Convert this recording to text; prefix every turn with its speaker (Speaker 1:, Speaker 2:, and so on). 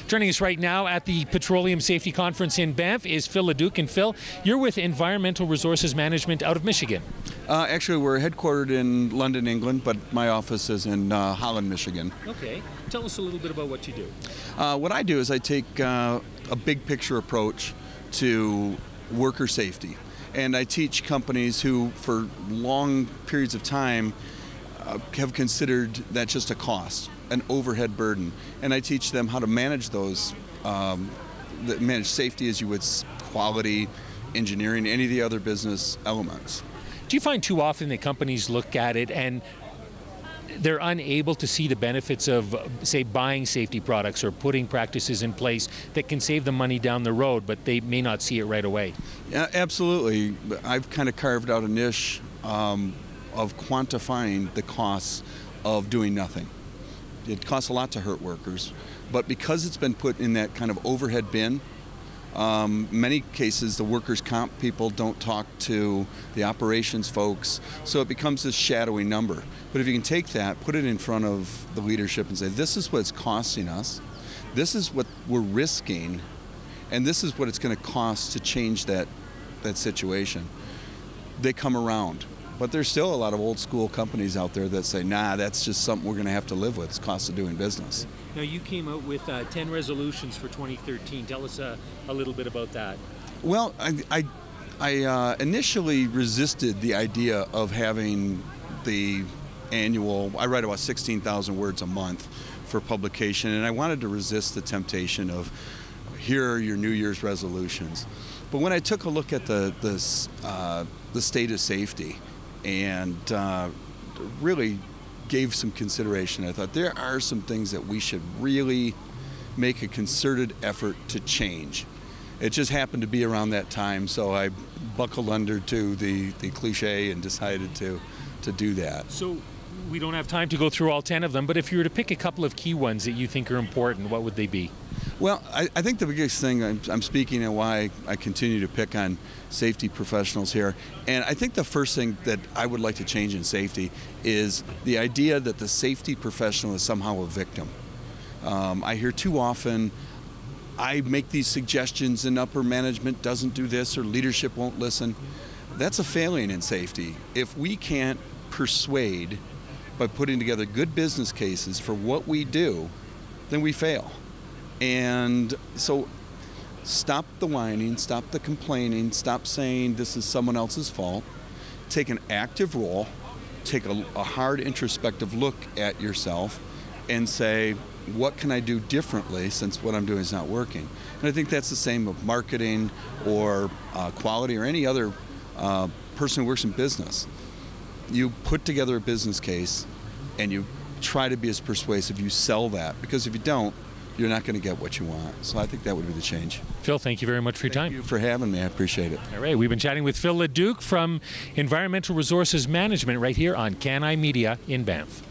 Speaker 1: Joining us right now at the Petroleum Safety Conference in Banff is Phil LeDuc. And Phil, you're with Environmental Resources Management out of Michigan.
Speaker 2: Actually, we're headquartered in London, England, but my office is in Holland, Michigan.
Speaker 1: Okay. Tell us a little bit about what you do.
Speaker 2: What I do is I take a big picture approach to worker safety. And I teach companies who, for long periods of time, have considered that just a cost, an overhead burden. And I teach them how to manage those, manage safety as you would quality, engineering, any of the other business elements.
Speaker 1: Do you find too often that companies look at it and they're unable to see the benefits of, say, buying safety products or putting practices in place that can save them money down the road, but they may not see it right away?
Speaker 2: Yeah, absolutely. I've kind of carved out a niche of quantifying the costs of doing nothing. It costs a lot to hurt workers, but because it's been put in that kind of overhead bin, many cases the workers' comp people don't talk to the operations folks, so it becomes this shadowy number. But if you can take that, put it in front of the leadership and say, this is what it's costing us, this is what we're risking, and this is what it's going to cost to change that situation, they come around. But there's still a lot of old school companies out there that say, nah, that's just something we're going to have to live with. It's cost of doing business.
Speaker 1: Now, you came out with 10 resolutions for 2013. Tell us a little bit about that.
Speaker 2: Well, I initially resisted the idea of having the annual, I write about 16,000 words a month for publication, and I wanted to resist the temptation of, here are your New Year's resolutions. But when I took a look at the state of safety, and really gave some consideration, I thought there are some things that we should really make a concerted effort to change. It just happened to be around that time, so I buckled under to the cliche and decided to do that.
Speaker 1: So we don't have time to go through all 10 of them, but if you were to pick a couple of key ones that you think are important, what would they be?
Speaker 2: Well, I think the biggest thing, I'm speaking and why I continue to pick on safety professionals here, and I think the first thing that I would like to change in safety is the idea that the safety professional is somehow a victim. I hear too often, I make these suggestions and upper management doesn't do this or leadership won't listen. That's a failing in safety. If we can't persuade by putting together good business cases for what we do, then we fail. And so stop the whining, stop the complaining, stop saying this is someone else's fault. Take an active role, take a hard introspective look at yourself and say, what can I do differently since what I'm doing is not working? And I think that's the same of marketing or quality or any other person who works in business. You put together a business case and you try to be as persuasive. You sell that, because if you don't, you're not going to get what you want. So I think that would be the change.
Speaker 1: Phil, thank you very much for your time.
Speaker 2: Thank you for having me. I appreciate it.
Speaker 1: All right, we've been chatting with Phil LeDuc from Environmental Resources Management right here on Can I Media in Banff.